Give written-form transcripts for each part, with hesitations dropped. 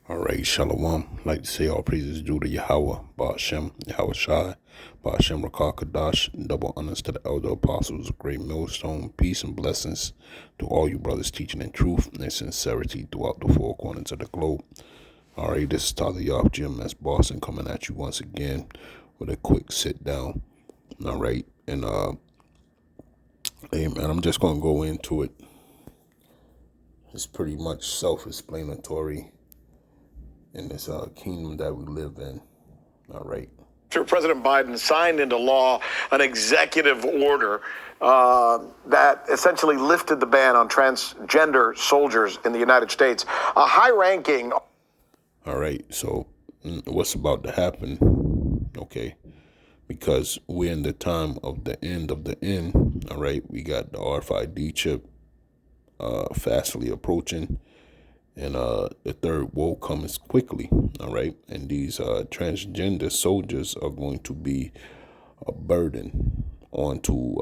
All right, Shalom. I'd like to say all praises due to Yahweh, Ba'ashem, Yahweh Shai, Ba'ashem Rakah Kadash, double honors to the elder apostles, great millstone, peace and blessings to all you brothers teaching in truth and sincerity throughout the four corners of the globe. All right, this is Tyler Yop, GMS Boston, coming at you once again with a quick sit down. All right, and hey man, I'm just gonna go into it. It's pretty much self-explanatory in this kingdom that we live in. All right. President Biden signed into law an executive order that essentially lifted the ban on transgender soldiers in the United States. A high-ranking... All right, so what's about to happen, okay, because we're in the time of the end of the end, all right, we got the RFID chip fastly approaching, and the third woe comes quickly, all right, and these transgender soldiers are going to be a burden onto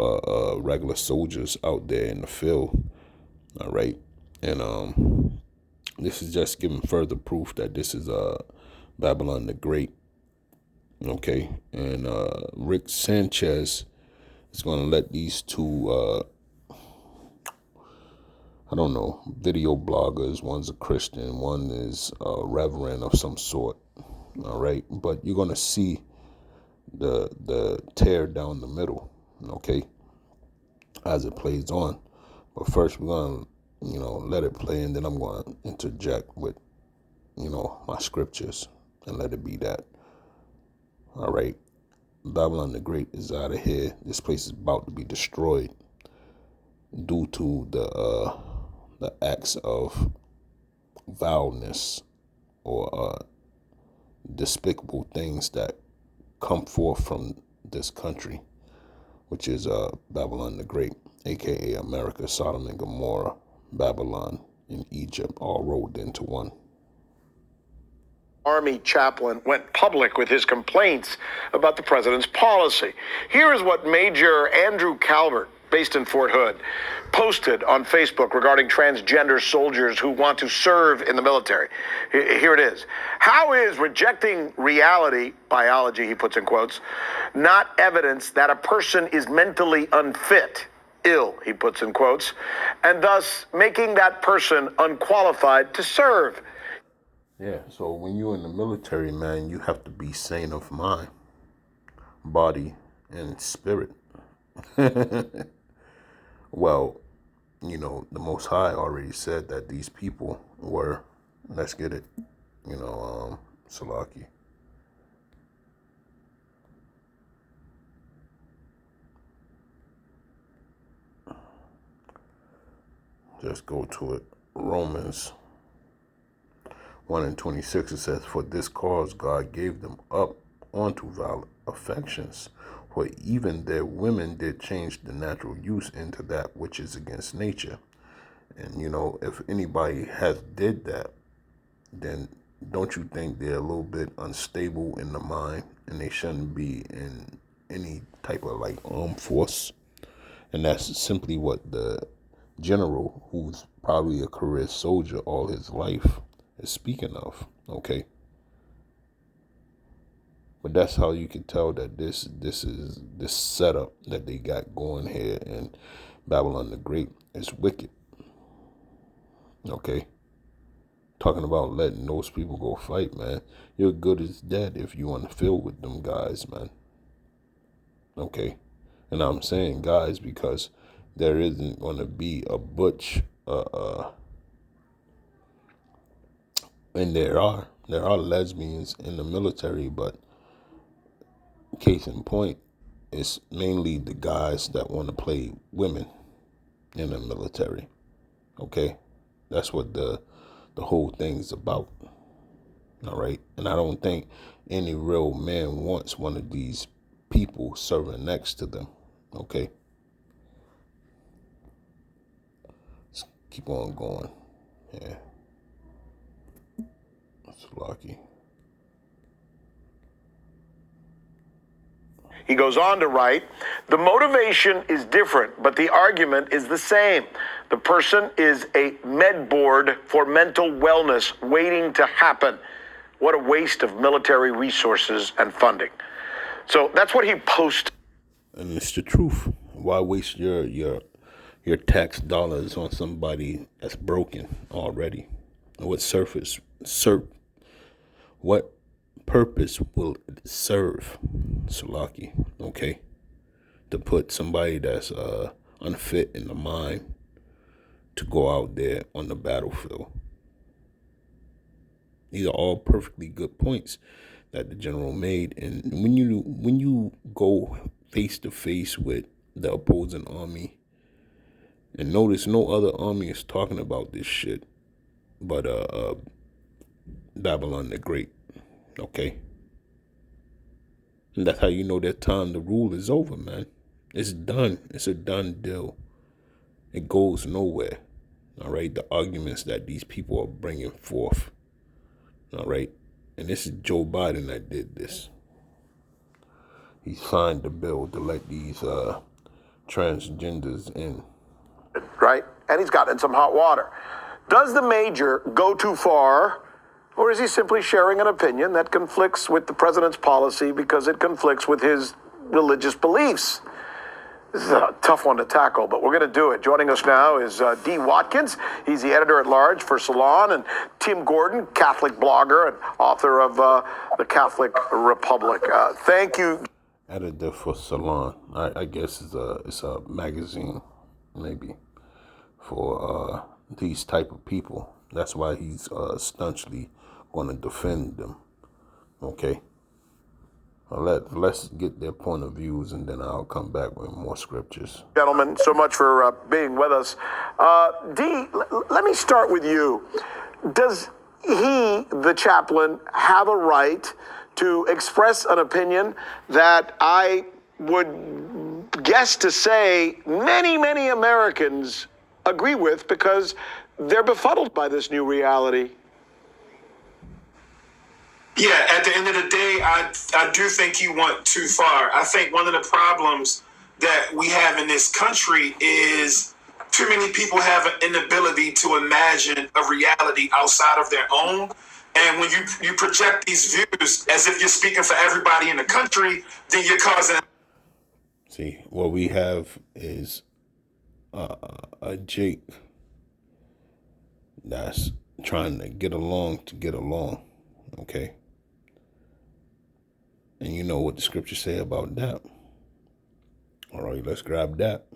regular soldiers out there in the field, all right, and this is just giving further proof that this is Babylon the Great, okay, and Rick Sanchez is going to let these two I don't know, video bloggers. One's a Christian, one is a reverend of some sort. All right, but you're gonna see the tear down the middle, okay, as it plays on. But first, we're gonna let it play, and then I'm gonna interject with my scriptures and let it be that. All right, Babylon the Great is out of here. This place is about to be destroyed due to the acts of vileness or despicable things that come forth from this country, which is Babylon the Great, aka America, Sodom and Gomorrah, Babylon, and Egypt, all rolled into one. Army chaplain went public with his complaints about the president's policy. Here is what Major Andrew Calvert, based in Fort Hood, posted on Facebook regarding transgender soldiers who want to serve in the military. Here it is. How is rejecting reality, biology, he puts in quotes, not evidence that a person is mentally unfit, ill, he puts in quotes, and thus making that person unqualified to serve? Yeah, so when you're in the military, man, you have to be sane of mind, body, and spirit. Well, the Most High already said that these people were, let's get it, Salaki. Just go to it. Romans 1:26, it says, "For this cause God gave them up unto violent affections, for even their women did change the natural use into that which is against nature." And, if anybody has did that, then don't you think they're a little bit unstable in the mind and they shouldn't be in any type of armed force? And that's simply what the general, who's probably a career soldier all his life, is speaking of, okay? But that's how you can tell that this setup that they got going here in Babylon the Great is wicked. Okay? Talking about letting those people go fight, man. You're good as dead if you want to field with them guys, man. Okay? And I'm saying guys because there isn't going to be a butch, and there are lesbians in the military, but case in point, it's mainly the guys that want to play women in the military. Okay, that's what the whole thing's about. All right, and I don't think any real man wants one of these people serving next to them. Okay, let's keep on going. Yeah, that's lucky. He goes on to write, the motivation is different, but the argument is the same. The person is a med board for mental wellness waiting to happen. What a waste of military resources and funding. So that's what he posted. And it's the truth. Why waste your tax dollars on somebody that's broken already? What what purpose will it serve, Salaki? Okay, to put somebody that's unfit in the mind to go out there on the battlefield. These are all perfectly good points that the general made. And when you go face to face with the opposing army, and notice no other army is talking about this shit but Babylon the Great. Okay? And that's how you know that time to rule is over, man. It's done. It's a done deal. It goes nowhere. All right? The arguments that these people are bringing forth. All right? And this is Joe Biden that did this. He signed the bill to let these transgenders in. Right? And he's gotten in some hot water. Does the major go too far, or is he simply sharing an opinion that conflicts with the president's policy because it conflicts with his religious beliefs? This is a tough one to tackle, but we're going to do it. Joining us now is D. Watkins. He's the editor-at-large for Salon, and Tim Gordon, Catholic blogger and author of The Catholic Republic. Thank you. Editor for Salon. I guess it's a magazine, maybe, for these type of people. That's why he's staunchly going to defend them. Okay? Let's get their point of views, and then I'll come back with more scriptures. Gentlemen, so much for being with us. D, let me start with you. Does he, the chaplain, have a right to express an opinion that I would guess to say many Americans agree with because they're befuddled by this new reality? Yeah, at the end of the day, I do think he went too far. I think one of the problems that we have in this country is too many people have an inability to imagine a reality outside of their own. And when you project these views as if you're speaking for everybody in the country, then you're causing... See, what we have is a Jake that's trying to get along, okay? And you know what the scriptures say about that. All right, let's grab that.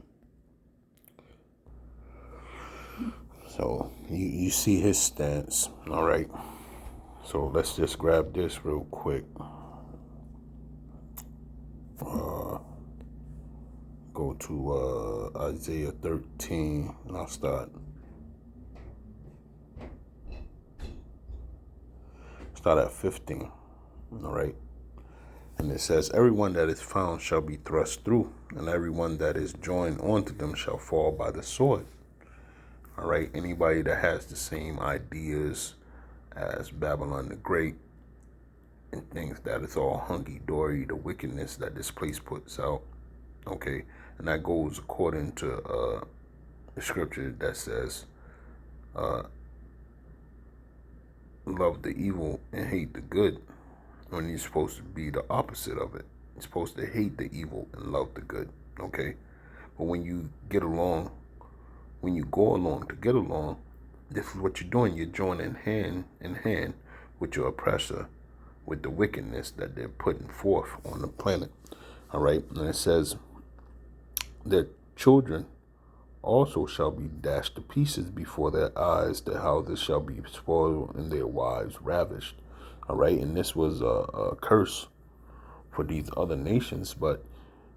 So you see his stance, all right? So let's just grab this real quick. Go to Isaiah 13, and I'll start at 15, all right? And it says, everyone that is found shall be thrust through, and everyone that is joined onto them shall fall by the sword. All right, anybody that has the same ideas as Babylon the Great and thinks that it's all hunky-dory, the wickedness that this place puts out, okay? And that goes according to the scripture that says, love the evil and hate the good, when you're supposed to be the opposite of it. You're supposed to hate the evil and love the good, okay? But when you get along, when you go along to get along, this is what you're doing. You're joining hand in hand with your oppressor, with the wickedness that they're putting forth on the planet, all right? And it says, their children also shall be dashed to pieces before their eyes. Their houses shall be spoiled and their wives ravished. All right, and this was a curse for these other nations, but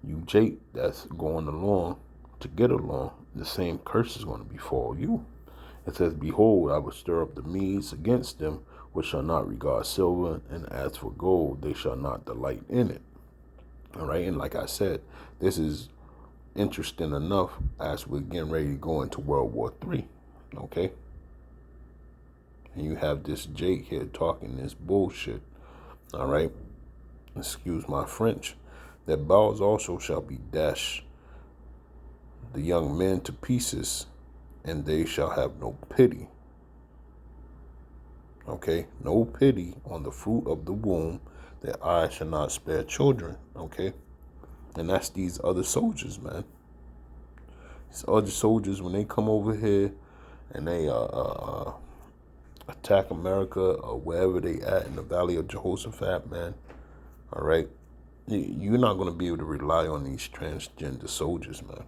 you, Jake, that's going along to get along, the same curse is going to befall you. It says, behold, I will stir up the Medes against them, which shall not regard silver, and as for gold, they shall not delight in it. All right, and like I said, this is interesting enough as we're getting ready to go into World War III, okay? And you have this Jake here talking this bullshit, all right? Excuse my French. That bows also shall be dashed, the young men to pieces, and they shall have no pity. Okay, no pity on the fruit of the womb, that I shall not spare children. Okay, and that's these other soldiers, man. These other soldiers, when they come over here and they attack America or wherever they at in the Valley of Jehoshaphat, man. All right, you're not gonna be able to rely on these transgender soldiers, man.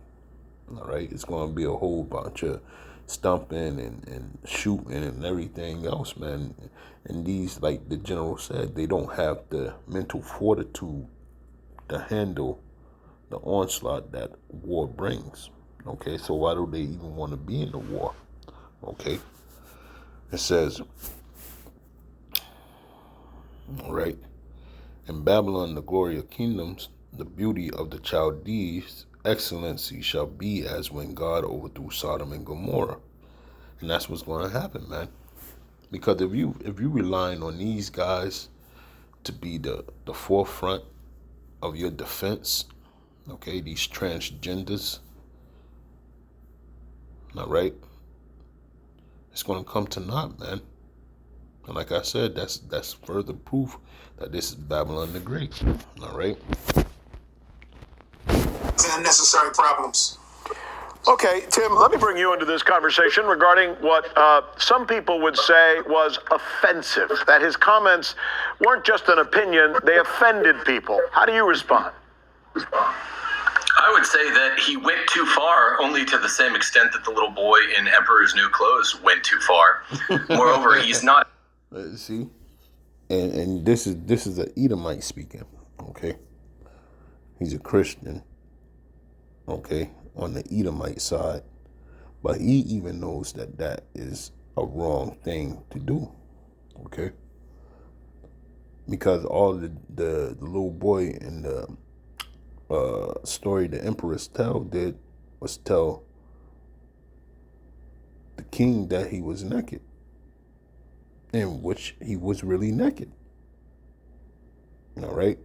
All right, it's gonna be a whole bunch of stumping and shooting and everything else, man. And these, like the general said, they don't have the mental fortitude to handle the onslaught that war brings. Okay, so why do they even want to be in the war? Okay, it says, all right, in Babylon, the glory of kingdoms, the beauty of the Chaldees, excellency shall be as when God overthrew Sodom and Gomorrah. And that's what's going to happen, man. Because if you relying on these guys to be the forefront of your defense, okay, these transgenders, all right, it's going to come to naught, man. And like I said, that's further proof that this is Babylon the Great, all right? Unnecessary problems. Okay, Tim, let me bring you into this conversation regarding what some people would say was offensive, that his comments weren't just an opinion, they offended people. How do you respond? I would say that he went too far, only to the same extent that the little boy in Emperor's New Clothes went too far. Moreover, he's not... See? And this is an Edomite speaking, okay? He's a Christian, okay, on the Edomite side, but he even knows that that is a wrong thing to do, okay? Because all the little boy in the story the Empress did was tell the king that he was naked, in which he was really naked, all right?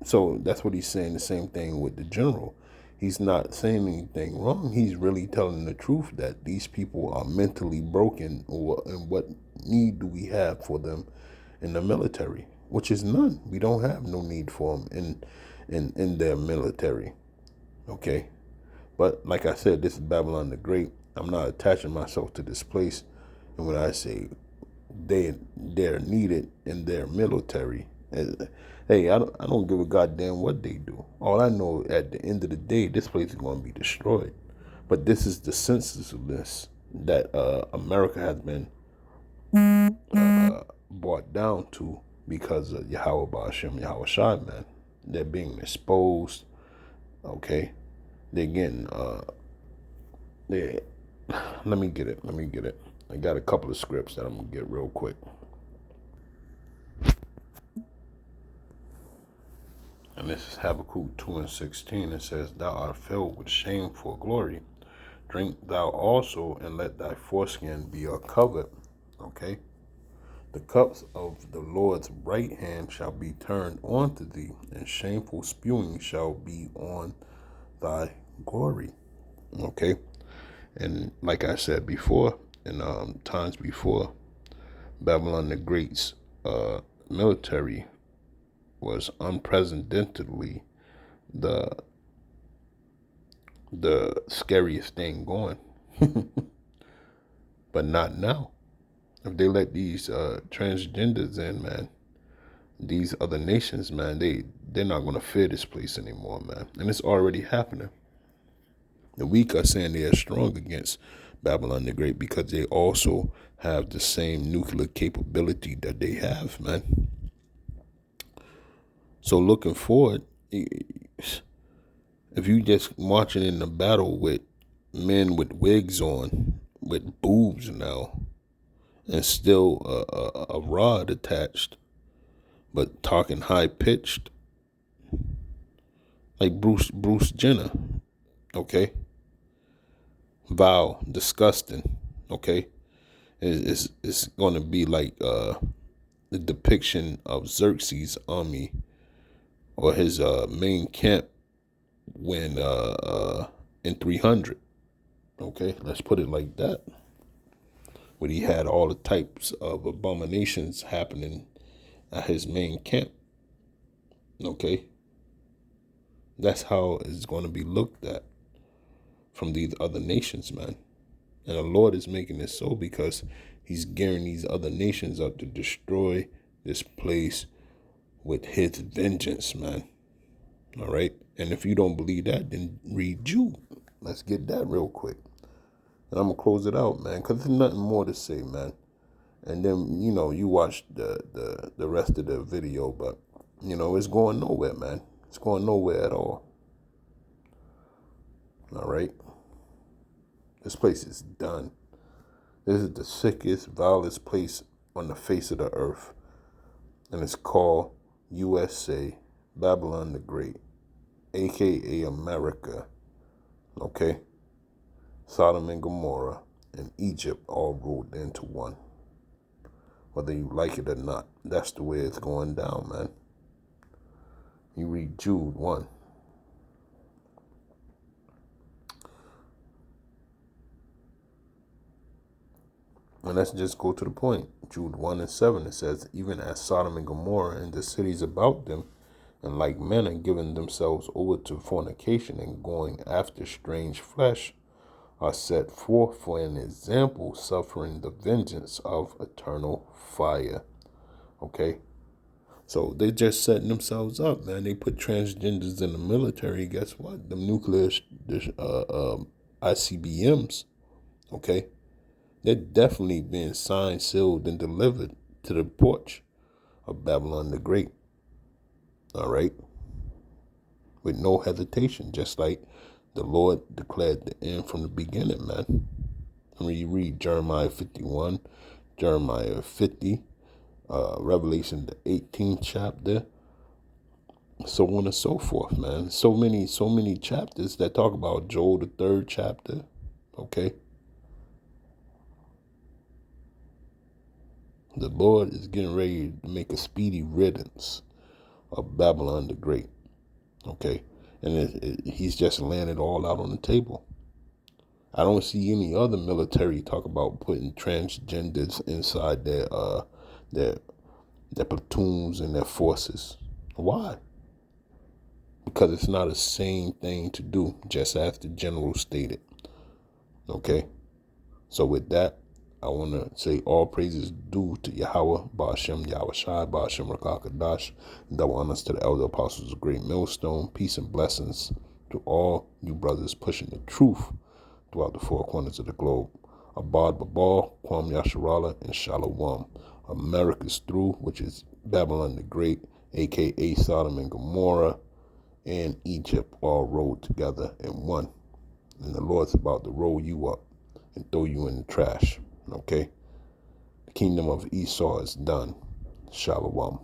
So that's what he's saying, the same thing with the general. He's not saying anything wrong. He's really telling the truth that these people are mentally broken, and what need do we have for them in the military? Which is none. We don't have no need for them in their military. Okay? But like I said, this is Babylon the Great. I'm not attaching myself to this place. And when I say they're needed in their military, hey, I don't give a goddamn what they do. All I know, at the end of the day, this place is going to be destroyed. But this is the senselessness that America has been brought down to because of Yahweh Ba'ashem, Yahweh Shai, man. They're being exposed, okay? They're getting, let me get it. I got a couple of scripts that I'm going to get real quick. And this is Habakkuk 2:16. It says, Thou art filled with shameful glory. Drink thou also, and let thy foreskin be a cover. Okay? The cups of the Lord's right hand shall be turned unto thee, and shameful spewing shall be on thy glory. Okay? And like I said before, in times before, Babylon the Great's military was unprecedentedly the scariest thing going. But not now. If they let these transgenders in, man, these other nations, man, they're not going to fear this place anymore, man. And it's already happening. The weak are saying they are strong against Babylon the Great because they also have the same nuclear capability that they have, man. So looking forward, if you just marching in the battle with men with wigs on, with boobs now, and still a rod attached, but talking high pitched, like Bruce Jenner, okay? Vile, disgusting, okay? It's going to be like the depiction of Xerxes' army or his main camp when in 300. Okay, let's put it like that. But he had all the types of abominations happening at his main camp. Okay, that's how it's going to be looked at from these other nations, man. And the Lord is making it so because he's gearing these other nations up to destroy this place with his vengeance, man. All right. And if you don't believe that, then read Jude. Let's get that real quick. And I'm going to close it out, man, because there's nothing more to say, man. And then, you know, you watch the rest of the video, but, you know, it's going nowhere, man. It's going nowhere at all. All right. This place is done. This is the sickest, vilest place on the face of the earth. And it's called USA, Babylon the Great, a.k.a. America. Okay? Sodom and Gomorrah and Egypt all rolled into one. Whether you like it or not, that's the way it's going down, man. You read Jude 1. And let's just go to the point. Jude 1 and 7, it says, even as Sodom and Gomorrah and the cities about them, in like manner giving themselves over to fornication and going after strange flesh, are set forth for an example, suffering the vengeance of eternal fire. Okay? So they just setting themselves up, man. They put transgenders in the military. Guess what? The nuclear ICBMs, okay? They're definitely being signed, sealed, and delivered to the porch of Babylon the Great. All right? With no hesitation, just like the Lord declared the end from the beginning, man. I mean, you read Jeremiah 51, Jeremiah 50, Revelation the 18th chapter, so on and so forth, man. So many chapters that talk about Joel the 3rd chapter, okay? The Lord is getting ready to make a speedy riddance of Babylon the Great, okay? And he's just laying it all out on the table. I don't see any other military talk about putting transgenders inside their platoons and their forces. Why? Because it's not a sane thing to do, just as the general stated. Okay? So with that, I want to say all praises due to Yahweh, Ba'ashem, Yahushai, Ba'ashem, Rakakadash, double honors to the elder apostles of Great Millstone. Peace and blessings to all you brothers pushing the truth throughout the four corners of the globe. Abad Babal, Kwam Yasharala, and Shalom. America's through, which is Babylon the Great, a.k.a. Sodom and Gomorrah, and Egypt all rolled together in one. And the Lord's about to roll you up and throw you in the trash. Okay? The kingdom of Esau is done. Shalom.